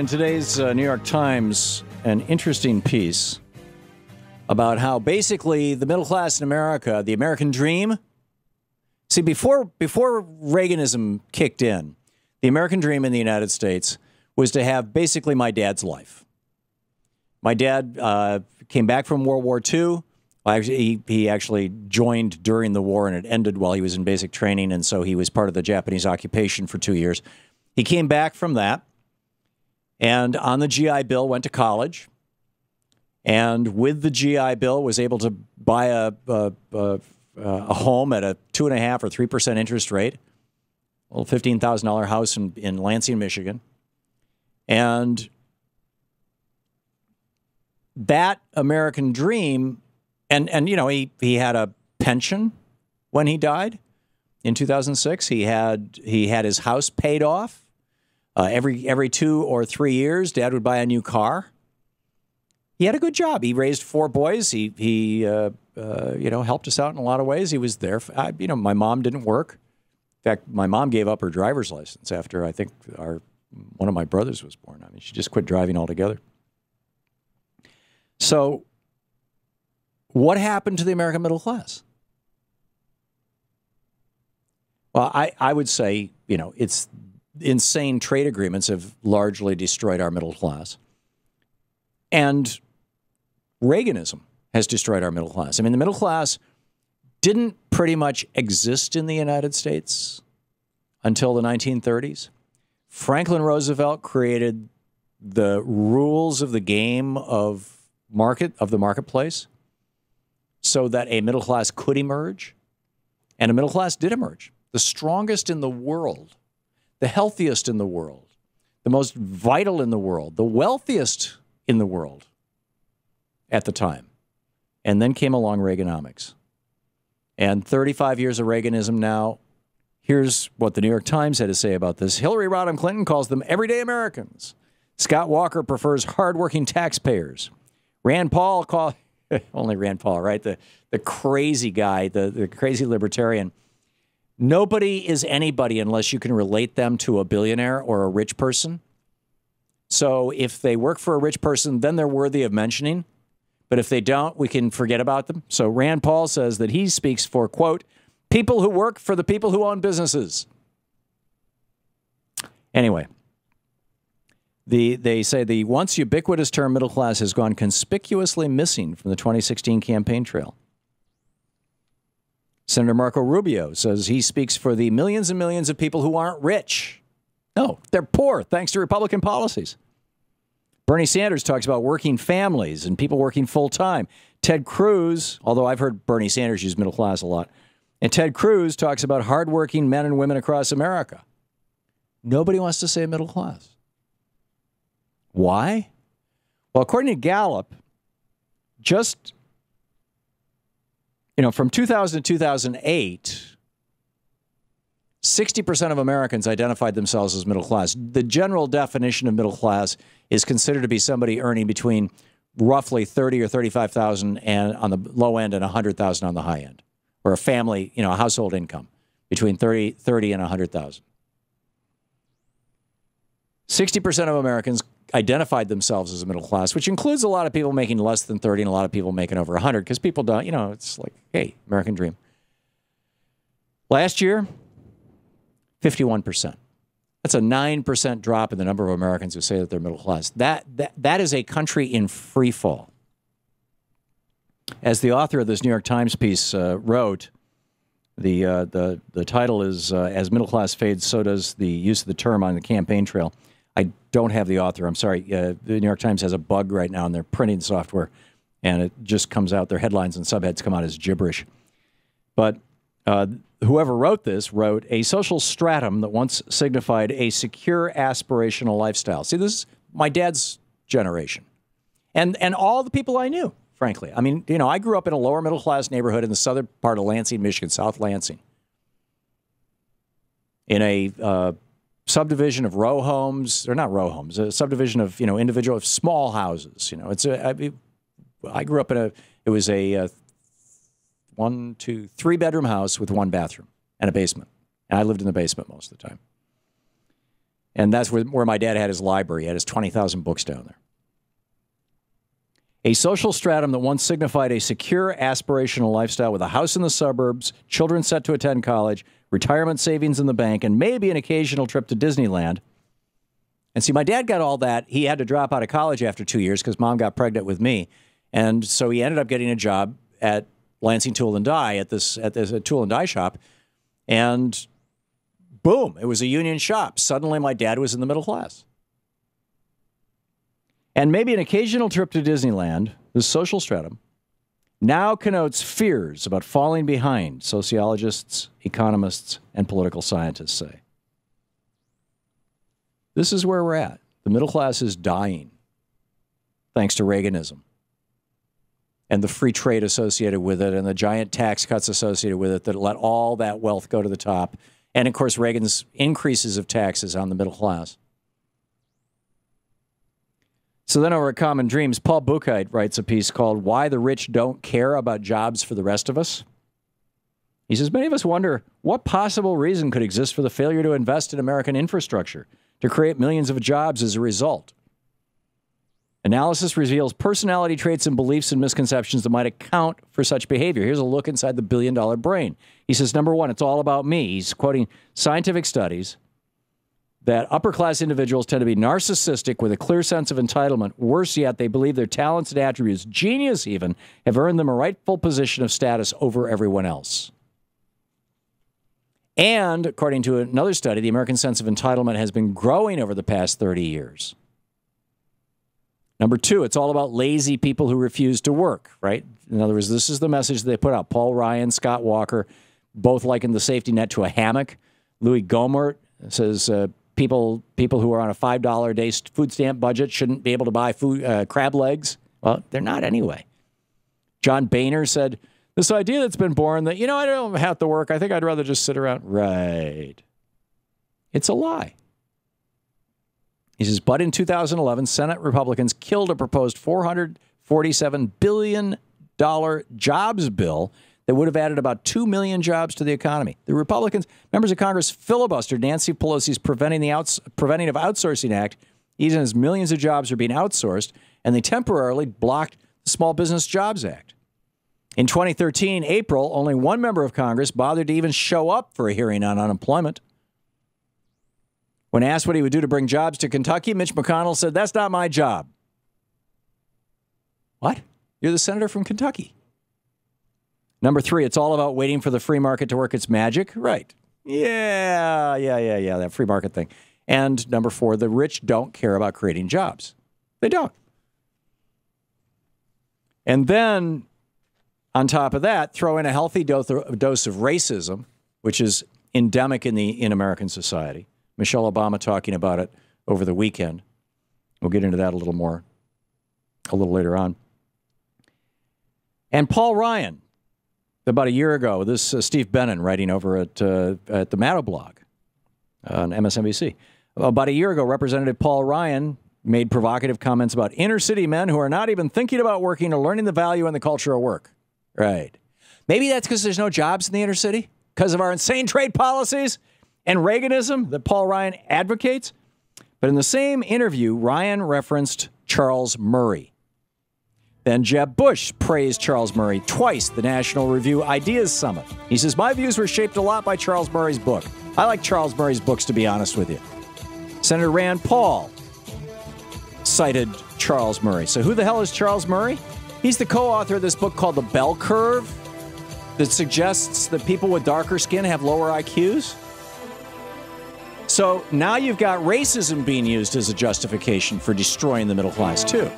In today's New York Times, an interesting piece about how basically the middle class in America, the American dream. See, before Reaganism kicked in, the American dream in the United States was to have basically my dad's life. My dad came back from World War II. He actually joined during the war, and it ended while he was in basic training, and so he was part of the Japanese occupation for 2 years. He came back from that, and on the GI Bill went to college, and with the GI Bill was able to buy a home at a 2.5% or 3% interest rate, a little $15,000 house in Lansing, Michigan, and that American dream. And you know, he had a pension when he died in 2006. He had his house paid off. Every 2 or 3 years, Dad would buy a new car. He had a good job. He raised 4 boys. He you know, helped us out in a lot of ways. He was there. You know, my mom didn't work. In fact, my mom gave up her driver's license after I think one of my brothers was born. I mean, she just quit driving altogether. So, what happened to the American middle class? Well, I would say, you know, it's insane trade agreements have largely destroyed our middle class. And Reaganism has destroyed our middle class. I mean, the middle class didn't pretty much exist in the United States until the 1930s. Franklin Roosevelt created the rules of the game of the marketplace, so that a middle class could emerge, and a middle class did emerge. The strongest in the world, the healthiest in the world, the most vital in the world, the wealthiest in the world at the time. And then came along Reaganomics. And 35 years of Reaganism now, here's what the New York Times had to say about this. Hillary Rodham Clinton calls them everyday Americans. Scott Walker prefers hardworking taxpayers. Rand Paul called... Only Rand Paul, right? The crazy guy, the crazy libertarian. Nobody is anybody unless you can relate them to a billionaire or a rich person. So if they work for a rich person, then they're worthy of mentioning. But if they don't, we can forget about them. So Rand Paul says that he speaks for, quote, people who work for the people who own businesses. Anyway. They say the once ubiquitous term middle class has gone conspicuously missing from the 2016 campaign trail. Senator Marco Rubio says he speaks for the millions and millions of people who aren't rich. No, they're poor thanks to Republican policies. Bernie Sanders talks about working families and people working full-time. Ted Cruz, although I've heard Bernie Sanders use middle class a lot, and Ted Cruz talks about hardworking men and women across America. Nobody wants to say middle class. Why? Well, according to Gallup, just, you know, from 2000 to 2008, 60% of Americans identified themselves as middle class. The general definition of middle class is considered to be somebody earning between roughly $30,000 or $35,000 and on the low end and $100,000 on the high end, or a family, you know, a household income between $30,000 and $100,000. 60% of Americans identified themselves as a middle class, which includes a lot of people making less than 30 and a lot of people making over 100, because people don't, you know, it's like, hey, American dream. Last year, 51%. That's a 9% drop in the number of Americans who say that they're middle class. That is a country in free fall. As the author of this New York Times piece wrote, the title is As Middle Class Fades, So Does the Use of the Term on the Campaign Trail. I don't have the author. I'm sorry. The New York Times has a bug right now in their printing software, and it just comes out, their headlines and subheads come out as gibberish. But whoever wrote this wrote, a social stratum that once signified a secure aspirational lifestyle. See, this is my dad's generation. And all the people I knew, frankly. I mean, you know, I grew up in a lower middle class neighborhood in the southern part of Lansing, Michigan, South Lansing. In a subdivision of row homes, or not row homes, a subdivision of, you know, individual small houses. You know, I grew up in it was a 1, 2, 3-bedroom house with 1 bathroom and a basement. And I lived in the basement most of the time. And that's where my dad had his library. He had his 20,000 books down there. A social stratum that once signified a secure, aspirational lifestyle with a house in the suburbs, children set to attend college, retirement savings in the bank, and maybe an occasional trip to Disneyland. And see, my dad got all that. He had to drop out of college after 2 years because Mom got pregnant with me. And so he ended up getting a job at Lansing Tool and Die at this tool and die shop. And boom, it was a union shop. Suddenly my dad was in the middle class. And maybe an occasional trip to Disneyland, the social stratum, now connotes fears about falling behind, sociologists, economists, and political scientists say. This is where we're at. The middle class is dying, thanks to Reaganism and the free trade associated with it and the giant tax cuts associated with it that let all that wealth go to the top. And, of course, Reagan's increases of taxes on the middle class. So then over at Common Dreams, Paul Buchheit writes a piece called Why the Rich Don't Care About Jobs for the Rest of Us. He says, many of us wonder what possible reason could exist for the failure to invest in American infrastructure to create millions of jobs as a result. Analysis reveals personality traits and beliefs and misconceptions that might account for such behavior. Here's a look inside the billion-dollar brain. He says, number one, it's all about me. He's quoting scientific studies that upper-class individuals tend to be narcissistic with a clear sense of entitlement. Worse yet, they believe their talents and attributes, genius even, have earned them a rightful position of status over everyone else. And, according to another study, the American sense of entitlement has been growing over the past 30 years. Number two, it's all about lazy people who refuse to work, right? In other words, this is the message they put out. Paul Ryan, Scott Walker, both liken the safety net to a hammock. Louis Gohmert says people who are on a $5 a day food stamp budget shouldn't be able to buy crab legs. Well, they're not anyway. John Boehner said, this idea that's been born that, I don't have to work. I think I'd rather just sit around. Right. It's a lie. He says, but in 2011, Senate Republicans killed a proposed $447 billion jobs bill that would have added about 2 million jobs to the economy. The Republicans, members of Congress, filibustered Nancy Pelosi's Preventing of Outsourcing Act, even as millions of jobs are being outsourced, and they temporarily blocked the Small Business Jobs Act. In 2013, April, only one member of Congress bothered to even show up for a hearing on unemployment. When asked what he would do to bring jobs to Kentucky, Mitch McConnell said, that's not my job. What? You're the senator from Kentucky. Number three, it's all about waiting for the free market to work its magic. Right. Yeah, that free market thing. And number four, the rich don't care about creating jobs. They don't. And then, on top of that, throw in a healthy dose of racism, which is endemic in American society. Michelle Obama talking about it over the weekend. We'll get into that a little later on. And Paul Ryan, about a year ago, this Steve Bannon writing over at the Maddow blog on MSNBC. About a year ago, Representative Paul Ryan made provocative comments about inner city men who are not even thinking about working or learning the value and the culture of work. Right. Maybe that's because there's no jobs in the inner city because of our insane trade policies and Reaganism that Paul Ryan advocates. But in the same interview, Ryan referenced Charles Murray. Then Jeb Bush praised Charles Murray twice at the National Review Ideas Summit. He says, my views were shaped a lot by Charles Murray's book. I like Charles Murray's books, to be honest with you. Senator Rand Paul cited Charles Murray. So who the hell is Charles Murray? He's the co-author of this book called The Bell Curve that suggests that people with darker skin have lower IQs. So now you've got racism being used as a justification for destroying the middle class, too.